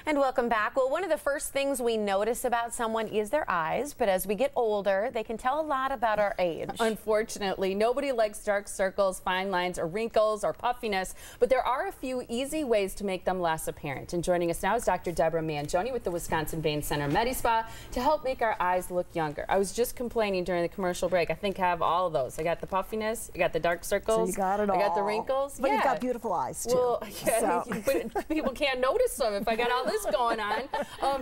And welcome back. Well, one of the first things we notice about someone is their eyes, but as we get older, they can tell a lot about our age. Unfortunately, nobody likes dark circles, fine lines, or wrinkles, or puffiness, but there are a few easy ways to make them less apparent. And joining us now is Dr. Deborah Manjoney with the Wisconsin Vein Center MediSpa to help make our eyes look younger. I was just complaining during the commercial break. I think I have all of those. I got the puffiness, I got the dark circles, so you got it all. I got the wrinkles. But you've got beautiful eyes too. Well, yeah, but people can't notice them if I got all this going on.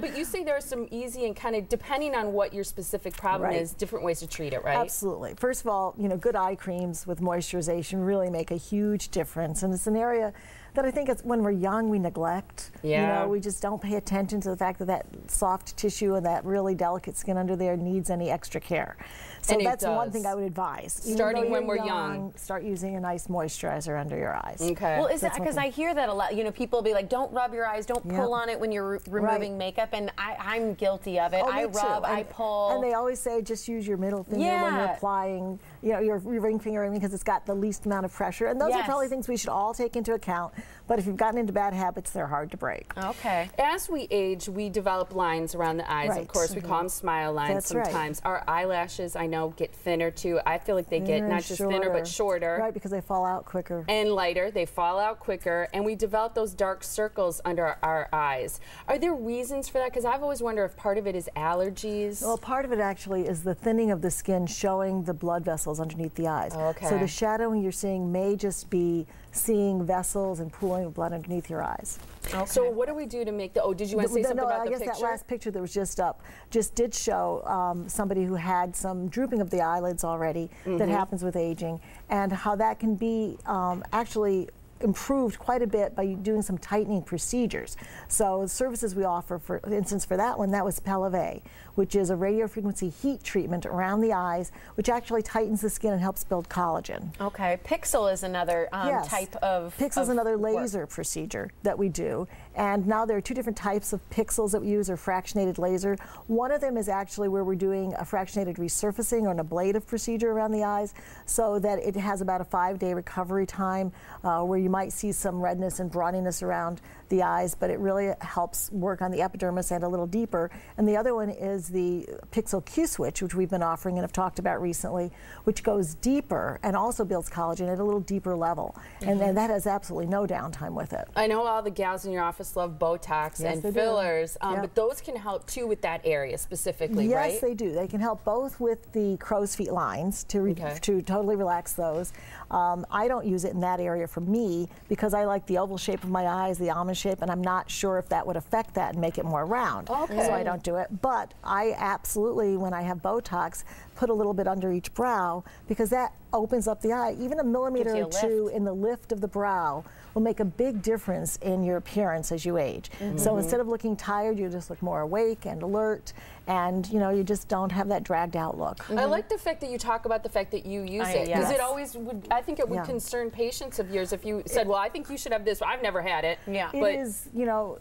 But you say there are some easy and kind of, depending on what your specific problem is, different ways to treat it, right? Absolutely. First of all, you know, good eye creams with moisturization really make a huge difference, and it's an area that I think it's when we're young we neglect. Yeah. You know, we just don't pay attention to the fact that that soft tissue and that really delicate skin under there needs any extra care. So that's one thing I would advise. Starting when we're young. Start using a nice moisturizer under your eyes. Okay. Well, is that because I hear that a lot? You know, people will be like, don't rub your eyes, don't pull on it when you're removing makeup, and I'm guilty of it. I rub, I pull. And they always say just use your middle finger when you're applying, you know, your ring finger, because it's got the least amount of pressure. And those are probably things we should all take into account. But if you've gotten into bad habits, they're hard to break. Okay. As we age, we develop lines around the eyes. Of course, we call them smile lines sometimes. Our eyelashes, I know, get thinner too. I feel like they get not just thinner, but shorter. Right, because they fall out quicker. And lighter. They fall out quicker. And we develop those dark circles under our eyes. Are there reasons for that? Because I've always wondered if part of it is allergies. Well, part of it actually is the thinning of the skin showing the blood vessels underneath the eyes. Okay. So the shadowing you're seeing may just be seeing vessels and pooling of blood underneath your eyes. Okay. So what do we do to make the, did you want to say something about the picture? I guess that last picture that was just up just did show somebody who had some drooping of the eyelids already that happens with aging, and how that can be actually improved quite a bit by doing some tightening procedures. So the services we offer, for instance, for that one, that was Pewaukee, which is a radio frequency heat treatment around the eyes, which actually tightens the skin and helps build collagen. Okay. Pixel is another type of Pixel is another laser procedure that we do. And now there are two different types of pixels that we use, or fractionated laser. One of them is actually where we're doing a fractionated resurfacing or an ablative procedure around the eyes, so that it has about a 5-day recovery time where you might see some redness and brawniness around the eyes, but it really helps work on the epidermis and a little deeper. And the other one is the Pixel Q-switch, which we've been offering and have talked about recently, which goes deeper and also builds collagen at a little deeper level. And that has absolutely no downtime with it. I know all the gals in your office love Botox and fillers, but those can help too with that area specifically, right? Yes, they do. They can help both with the crow's feet lines to totally relax those. I don't use it in that area for me because I like the oval shape of my eyes, the almond shape, and I'm not sure if that would affect that and make it more round. Okay. So I don't do it. But I absolutely, when I have Botox, put a little bit under each brow, because that opens up the eye. Even a millimeter or two in the lift of the brow will make a big difference in your appearance as you age. So instead of looking tired, you just look more awake and alert, and you know, you just don't have that dragged out look. I like the fact that you talk about the fact that you use it, because it always would, I think it would concern patients of yours if you said, well, I think you should have this. Well, I've never had it. Yeah. It is, you know,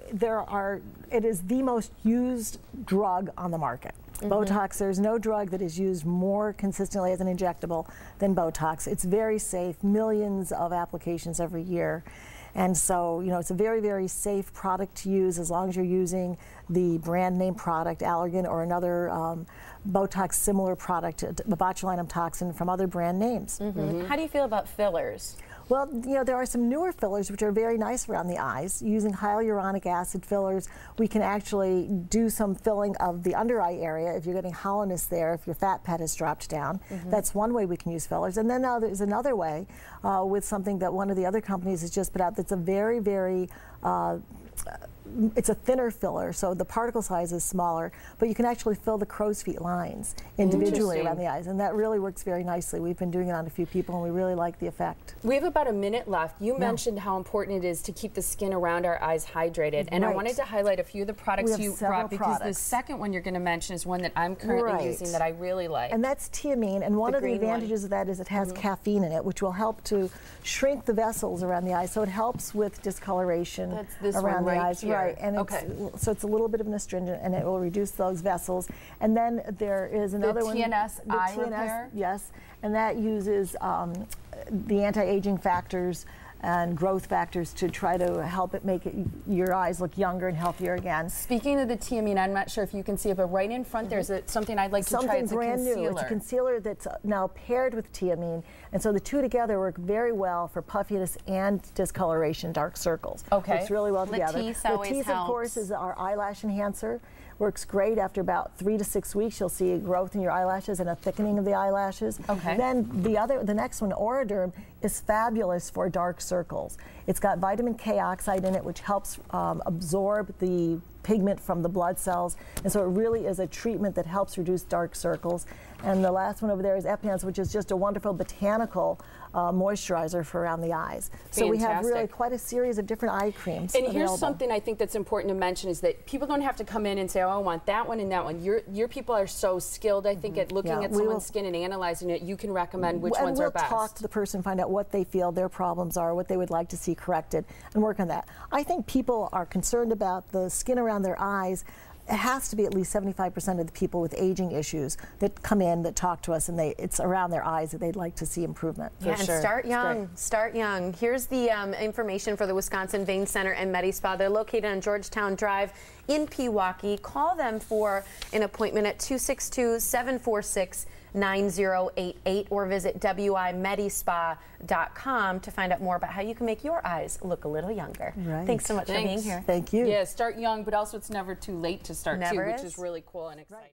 it is the most used drug on the market. Botox, there's no drug that is used more consistently as an injectable than Botox. It's very safe, millions of applications every year. And so, you know, it's a very, very safe product to use as long as you're using the brand name product, Allergan, or another Botox similar product, botulinum toxin, from other brand names. How do you feel about fillers? Well, you know, there are some newer fillers which are very nice around the eyes. Using hyaluronic acid fillers, we can actually do some filling of the under eye area if you're getting hollowness there, if your fat pad has dropped down. That's one way we can use fillers. And then now there's another way with something that one of the other companies has just put out that's a very, very it's a thinner filler, so the particle size is smaller, but you can actually fill the crow's feet lines individually around the eyes, and that really works very nicely. We've been doing it on a few people, and we really like the effect. We have about a minute left. You mentioned how important it is to keep the skin around our eyes hydrated, and I wanted to highlight a few of the products you brought, because the second one you're going to mention is one that I'm currently using that I really like. And that's thiamine, and one of the advantages of that is it has caffeine in it, which will help to shrink the vessels around the eyes, so it helps with discoloration around the eyes. Right, and so it's a little bit of an astringent, and it will reduce those vessels. And then there is another one, TNS eye repair. Yes, and that uses the anti-aging factors and growth factors to try to help it make your eyes look younger and healthier again. Speaking of the tiamine, I'm not sure if you can see it, but right in front there's something I'd like to try. It's brand new. It's a concealer that's now paired with tiamine, and so the two together work very well for puffiness and discoloration, dark circles. Okay. Works really well together. Latisse, of course, is our eyelash enhancer. Works great. After about 3 to 6 weeks, you'll see a growth in your eyelashes and a thickening of the eyelashes. Okay. Then the next one, Oraderm, is fabulous for dark circles. It's got vitamin K oxide in it, which helps absorb the pigment from the blood cells, and so it really is a treatment that helps reduce dark circles. And the last one over there is Epiance, which is just a wonderful botanical moisturizer for around the eyes. Fantastic. So we have really quite a series of different eye creams And available. here's something I think that's important to mention is that people don't have to come in and say, oh, I want that one and that one. Your people are so skilled, I think, at looking at someone's skin and analyzing it. You can recommend which ones are best. And we'll talk to the person, find out what they feel their problems are, what they would like to see corrected, and work on that. I think people are concerned about the skin around their eyes. It has to be at least 75% of the people with aging issues that come in that talk to us, and it's around their eyes that they'd like to see improvement. Yeah, and start young. Start young. Here's the information for the Wisconsin Vein Center and MediSpa. They're located on Georgetown Drive in Pewaukee. Call them for an appointment at 262-746-9088 or visit wimedispa.com to find out more about how you can make your eyes look a little younger. Right. Thanks so much for being here. Thank you. Yeah, start young, but also it's never too late to start too, which is really cool and exciting.